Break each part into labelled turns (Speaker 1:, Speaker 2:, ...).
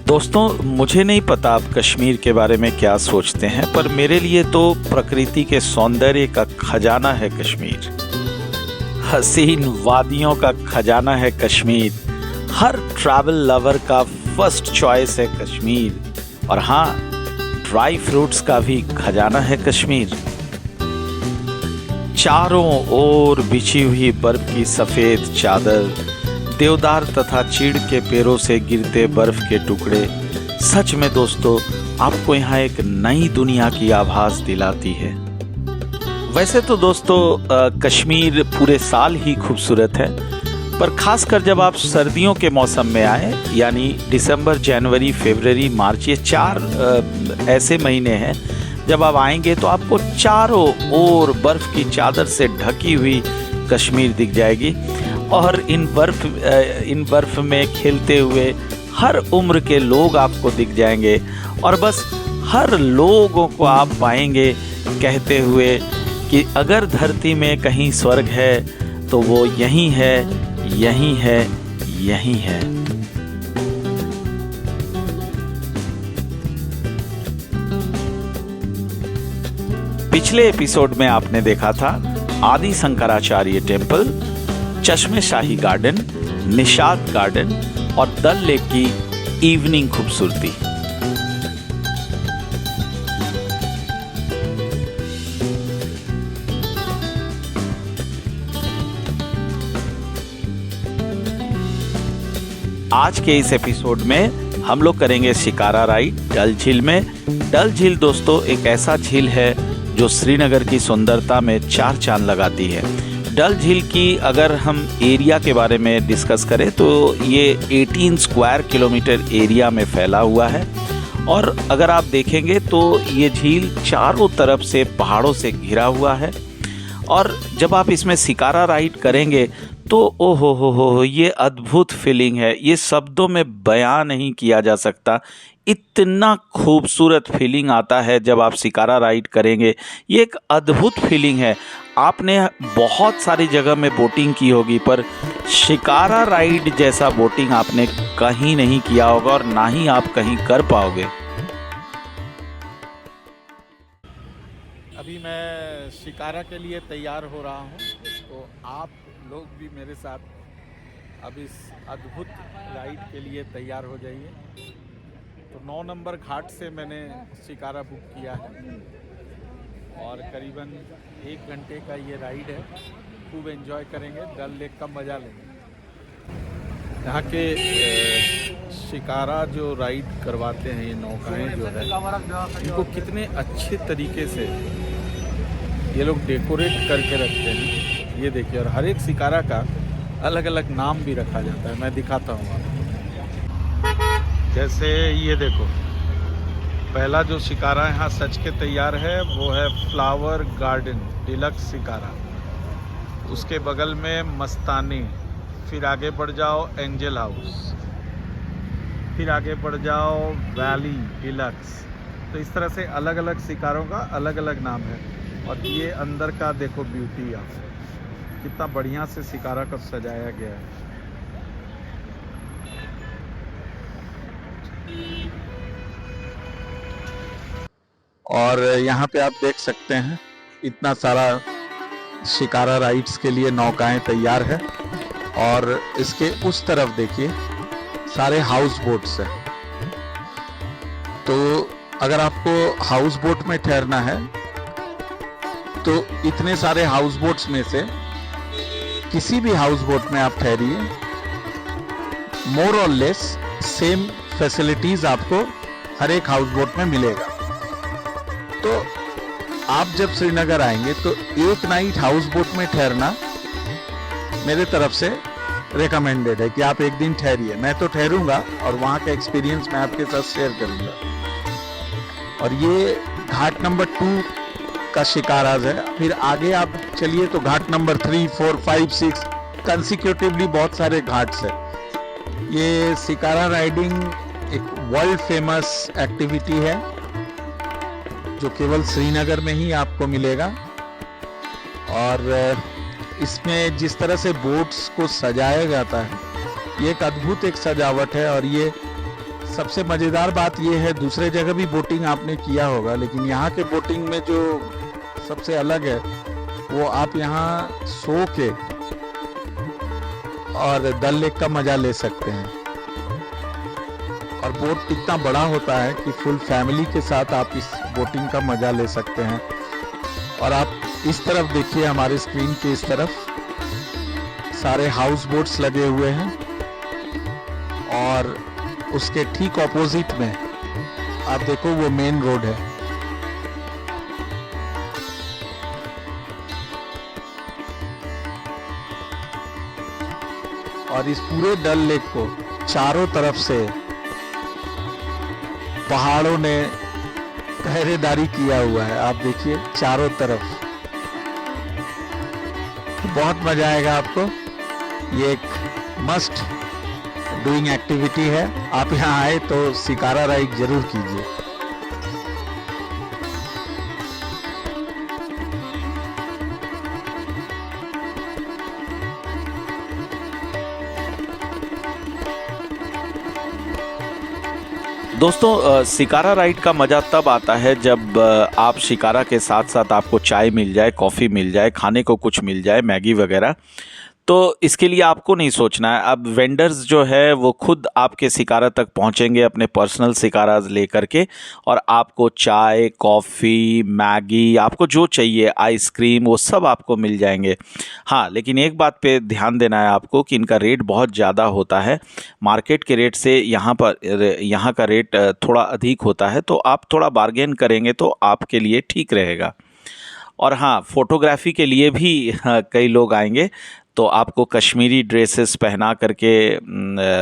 Speaker 1: दोस्तों, मुझे नहीं पता आप कश्मीर के बारे में क्या सोचते हैं, पर मेरे लिए तो प्रकृति के सौंदर्य का खजाना है कश्मीर। हसीन वादियों का खजाना है कश्मीर। हर ट्रैवल लवर का फर्स्ट चॉइस है कश्मीर। और हाँ, ड्राई फ्रूट्स का भी खजाना है कश्मीर। चारों ओर बिछी हुई बर्फ की सफेद चादर, देवदार तथा चीड़ के पेड़ों से गिरते बर्फ के टुकड़े, सच में दोस्तों आपको यहाँ एक नई दुनिया की आभास दिलाती है। वैसे तो दोस्तों कश्मीर पूरे साल ही खूबसूरत है, पर खासकर जब आप सर्दियों के मौसम में आए, यानी दिसंबर, जनवरी, फरवरी, मार्च, ये 4 ऐसे महीने हैं जब आप आएंगे तो आपको चारों ओर बर्फ की चादर से ढकी हुई कश्मीर दिख जाएगी। और इन बर्फ में खेलते हुए हर उम्र के लोग आपको दिख जाएंगे, और बस हर लोगों को आप पाएंगे कहते हुए कि अगर धरती में कहीं स्वर्ग है तो वो यहीं है, यहीं है, यहीं है। पिछले एपिसोड में आपने देखा था आदि शंकराचार्य टेम्पल, चश्मे शाही गार्डन, निशात गार्डन और डल लेक की इवनिंग खूबसूरती। आज के इस एपिसोड में हम लोग करेंगे शिकारा राइड डल झील में। डल झील दोस्तों एक ऐसा झील है जो श्रीनगर की सुंदरता में 4 चांद लगाती है। डल झील की अगर हम एरिया के बारे में डिस्कस करें तो ये 18 स्क्वायर किलोमीटर एरिया में फैला हुआ है। और अगर आप देखेंगे तो ये झील चारों तरफ से पहाड़ों से घिरा हुआ है। और जब आप इसमें शिकारा राइड करेंगे तो ओ हो, ये अद्भुत फीलिंग है, ये शब्दों में बयां नहीं किया जा सकता। इतना खूबसूरत फीलिंग आता है जब आप शिकारा राइड करेंगे। ये एक अद्भुत फीलिंग है। आपने बहुत सारी जगह में बोटिंग की होगी, पर शिकारा राइड जैसा बोटिंग आपने कहीं नहीं किया होगा और ना ही आप कहीं कर पाओगे।
Speaker 2: अभी मैं शिकारा के लिए तैयार हो रहा हूँ, तो आप लोग भी मेरे साथ अब इस अद्भुत राइड के लिए तैयार हो जाइए। तो 9 नंबर घाट से मैंने शिकारा बुक किया है और करीबन 1 घंटे का ये राइड है। खूब एंजॉय करेंगे, डल लेक का मज़ा लेंगे। यहाँ के शिकारा जो राइड करवाते हैं, ये नौकाएं जो है, इनको कितने अच्छे तरीके से ये लोग डेकोरेट करके रखते हैं। ये देखिए, और हर एक शिकारा का अलग अलग नाम भी रखा जाता है। मैं दिखाता हूँ आपको। जैसे ये देखो, पहला जो शिकारा यहाँ सज के तैयार है वो है फ्लावर गार्डन डिलक्स शिकारा। उसके बगल में मस्तानी, फिर आगे बढ़ जाओ एंजल हाउस, फिर आगे बढ़ जाओ वैली डिलक्स। तो इस तरह से अलग अलग शिकारों का अलग अलग नाम है। और ये अंदर का देखो ब्यूटी, आप कितना बढ़िया से शिकारा को सजाया गया है। और यहाँ पे आप देख सकते हैं इतना सारा शिकारा राइड्स के लिए नौकाएं तैयार है। और इसके उस तरफ देखिए सारे हाउस बोट्स हैं। तो अगर आपको हाउस बोट में ठहरना है तो इतने सारे हाउस बोट्स में से किसी भी हाउस बोट में आप ठहरिए, मोर और लेस सेम फैसिलिटीज आपको हर एक हाउस बोट में मिलेगा। तो आप जब श्रीनगर आएंगे तो एक नाइट हाउस बोट में ठहरना मेरे तरफ से रिकमेंडेड है कि आप एक दिन ठहरिए। मैं तो ठहरूंगा और वहाँ का एक्सपीरियंस मैं आपके साथ शेयर करूंगा। और ये घाट नंबर 2 का शिकाराज है। फिर आगे आप चलिए तो घाट नंबर 3, 4, 5, 6 कंसिक्यूटिवली बहुत सारे घाट्स है। ये शिकारा राइडिंग एक वर्ल्ड फेमस एक्टिविटी है जो केवल श्रीनगर में ही आपको मिलेगा। और इसमें जिस तरह से बोट्स को सजाया जाता है, ये एक अद्भुत एक सजावट है। और ये सबसे मज़ेदार बात यह है, दूसरे जगह भी बोटिंग आपने किया होगा, लेकिन यहाँ के बोटिंग में जो सबसे अलग है वो आप यहाँ सो के और डल लेक का मज़ा ले सकते हैं। और बोट इतना बड़ा होता है कि फुल फैमिली के साथ आप इस बोटिंग का मज़ा ले सकते हैं। और आप इस तरफ देखिए, हमारे स्क्रीन के इस तरफ सारे हाउस बोट्स लगे हुए हैं और उसके ठीक ऑपोजिट में आप देखो वो मेन रोड है। और इस पूरे डल लेक को चारों तरफ से पहाड़ों ने पहरेदारी किया हुआ है। आप देखिए चारों तरफ, बहुत मजा आएगा आपको। ये एक मस्ट डूइंग एक्टिविटी है। आप यहाँ आए तो शिकारा राइड जरूर कीजिए।
Speaker 1: दोस्तों शिकारा राइड का मज़ा तब आता है जब आप शिकारा के साथ साथ आपको चाय मिल जाए, कॉफ़ी मिल जाए, खाने को कुछ मिल जाए, मैगी वगैरह। तो इसके लिए आपको नहीं सोचना है। अब वेंडर्स जो है वो खुद आपके शिकारा तक पहुंचेंगे अपने पर्सनल शिकाराज लेकर के, और आपको चाय, कॉफ़ी, मैगी, आपको जो चाहिए, आइसक्रीम, वो सब आपको मिल जाएंगे। हाँ, लेकिन एक बात पे ध्यान देना है आपको कि इनका रेट बहुत ज़्यादा होता है। मार्केट के रेट से यहाँ का रेट थोड़ा अधिक होता है, तो आप थोड़ा बार्गेन करेंगे तो आपके लिए ठीक रहेगा। और हाँ, फोटोग्राफी के लिए भी कई लोग आएंगे, तो आपको कश्मीरी ड्रेसेस पहना करके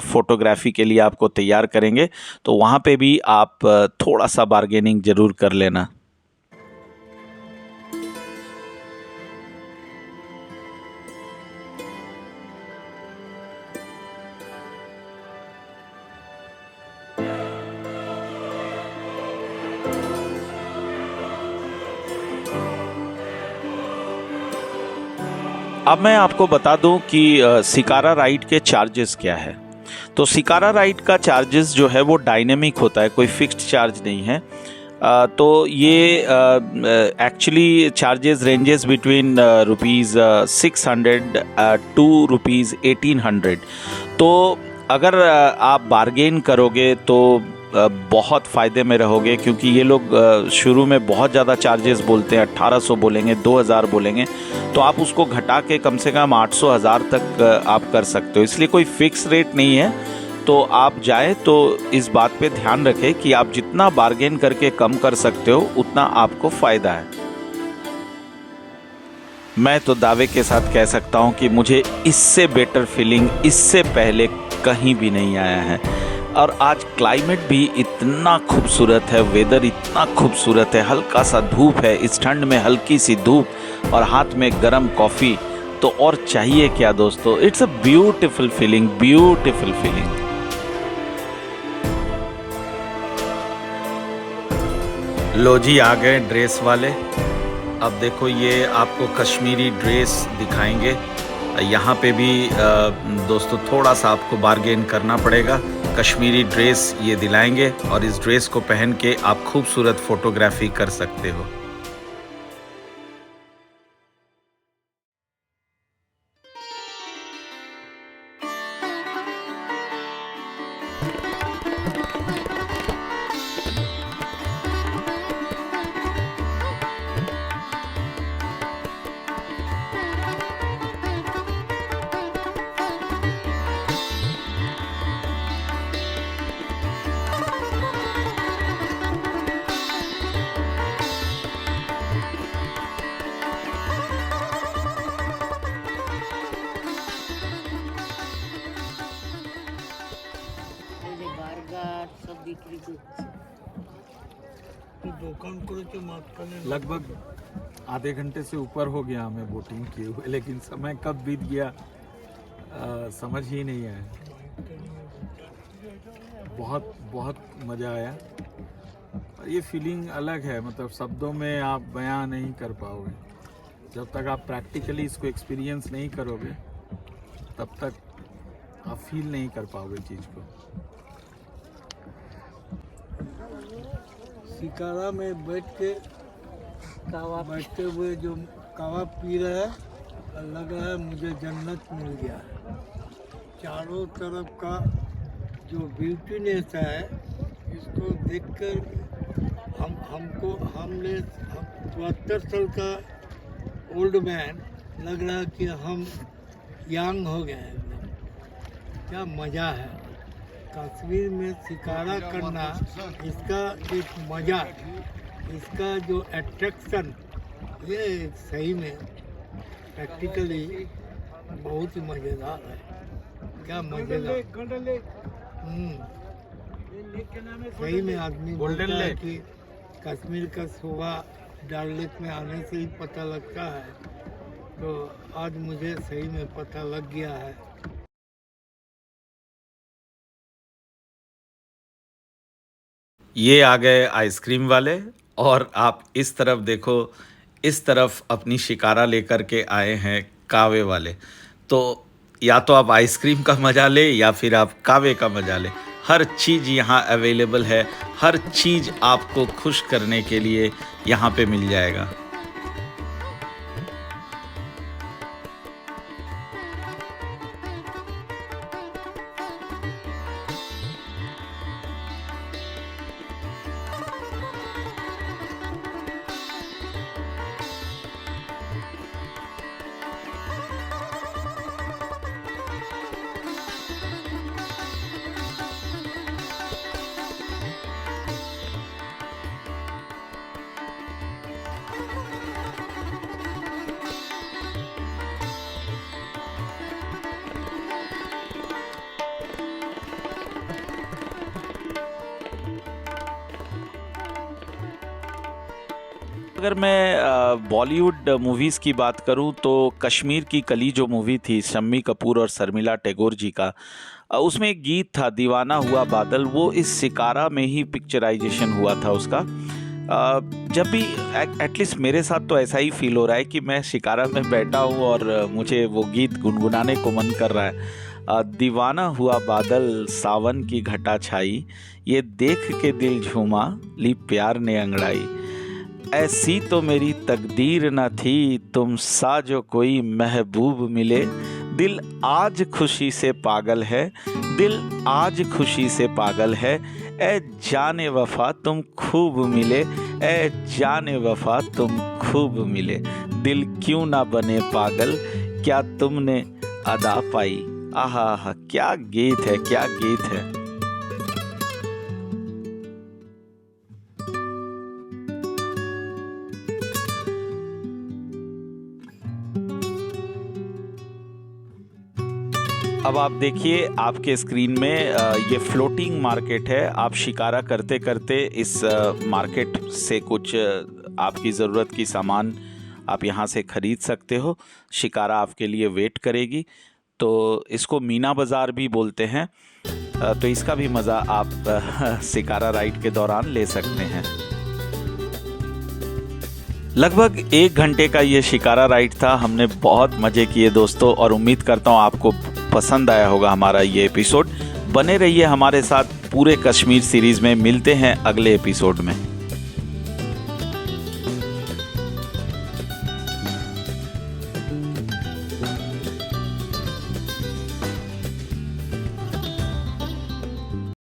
Speaker 1: फ़ोटोग्राफी के लिए आपको तैयार करेंगे, तो वहाँ पे भी आप थोड़ा सा बार्गेनिंग ज़रूर कर लेना। अब मैं आपको बता दूं कि शिकारा राइड के चार्जेस क्या है। तो शिकारा राइड का चार्जेस जो है वो डायनेमिक होता है, कोई फिक्स्ड चार्ज नहीं है। तो ये actually charges ranges between ₹600 to ₹1800। तो अगर आप बार्गेन करोगे तो बहुत फ़ायदे में रहोगे, क्योंकि ये लोग शुरू में बहुत ज़्यादा चार्जेस बोलते हैं, 1800 बोलेंगे, 2000 बोलेंगे, तो आप उसको घटा के कम से कम 800-1000 तक आप कर सकते हो। इसलिए कोई फिक्स रेट नहीं है। तो आप जाए तो इस बात पे ध्यान रखें कि आप जितना बार्गेन करके कम कर सकते हो उतना आपको फ़ायदा है। मैं तो दावे के साथ कह सकता हूँ कि मुझे इससे बेटर फीलिंग इससे पहले कहीं भी नहीं आया है। और आज क्लाइमेट भी इतना खूबसूरत है, वेदर इतना खूबसूरत है, हल्का सा धूप है, इस ठंड में हल्की सी धूप और हाथ में गरम कॉफ़ी, तो और चाहिए क्या दोस्तों। It's a beautiful feeling, beautiful feeling. लो जी, आ गए ड्रेस वाले। अब देखो ये आपको कश्मीरी ड्रेस दिखाएंगे। यहाँ पे भी दोस्तों थोड़ा सा आपको बार्गेन करना पड़ेगा। कश्मीरी ड्रेस ये दिलाएंगे और इस ड्रेस को पहन के आप खूबसूरत फोटोग्राफी कर सकते हो। लगभग आधे घंटे से ऊपर हो गया हमें बोटिंग किए हुए, लेकिन समय कब बीत गया समझ ही नहीं आया। बहुत बहुत मज़ा आया। ये फीलिंग अलग है, मतलब शब्दों में आप बयां नहीं कर पाओगे। जब तक आप प्रैक्टिकली इसको एक्सपीरियंस नहीं करोगे तब तक आप फील नहीं कर पाओगे चीज़ को।
Speaker 3: शिकारा में बैठते हुए जो कावा पी रहे हैं, लग रहा है मुझे जन्नत मिल गया है। चारों तरफ का जो ब्यूटीनेस है, इसको देखकर हमने 72 साल का ओल्ड मैन लग रहा है कि हम यंग हो गए हैं एकदम। क्या मज़ा है कश्मीर में शिकारा करना, इसका एक मज़ा, इसका जो अट्रैक्शन, ये सही में प्रैक्टिकली बहुत ही मज़ेदार है। क्या मज़ेदार, सही में आदमी बोलता है कि कश्मीर का शोभा डल लेक में आने से ही पता लगता है, तो आज मुझे सही में पता लग गया है।
Speaker 1: ये आ गए आइसक्रीम वाले, और आप इस तरफ देखो, इस तरफ अपनी शिकारा लेकर के आए हैं कावे वाले। तो या तो आप आइसक्रीम का मज़ा ले या फिर आप कावे का मज़ा ले। हर चीज़ यहाँ अवेलेबल है, हर चीज़ आपको खुश करने के लिए यहाँ पे मिल जाएगा। अगर मैं बॉलीवुड मूवीज़ की बात करूं तो कश्मीर की कली जो मूवी थी शम्मी कपूर और शर्मिला टैगोर जी का, उसमें एक गीत था दीवाना हुआ बादल, वो इस शिकारा में ही पिक्चराइजेशन हुआ था उसका। जब भी एटलीस्ट मेरे साथ तो ऐसा ही फील हो रहा है कि मैं शिकारा में बैठा हूँ और मुझे वो गीत गुनगुनाने को मन कर रहा है। दीवाना हुआ बादल सावन की घटा छाई, ये देख के दिल झूमा ली प्यार ने अंगड़ाई। ऐसी तो मेरी तकदीर न थी तुम सा जो कोई महबूब मिले, दिल आज खुशी से पागल है, दिल आज खुशी से पागल है। ए जाने वफा तुम खूब मिले, ए जाने वफा तुम खूब मिले, दिल क्यों ना बने पागल, क्या तुमने अदा पाई। आहा, क्या गीत है, क्या गीत है। अब आप देखिए आपके स्क्रीन में ये फ्लोटिंग मार्केट है। आप शिकारा करते करते इस मार्केट से कुछ आपकी ज़रूरत की सामान आप यहाँ से ख़रीद सकते हो। शिकारा आपके लिए वेट करेगी। तो इसको मीना बाज़ार भी बोलते हैं। तो इसका भी मज़ा आप शिकारा राइड के दौरान ले सकते हैं। लगभग 1 घंटे का ये शिकारा राइड था। हमने बहुत मज़े किए दोस्तों, और उम्मीद करता हूँ आपको पसंद आया होगा हमारा ये एपिसोड। बने रहिए हमारे साथ पूरे कश्मीर सीरीज़ में। मिलते हैं अगले एपिसोड में।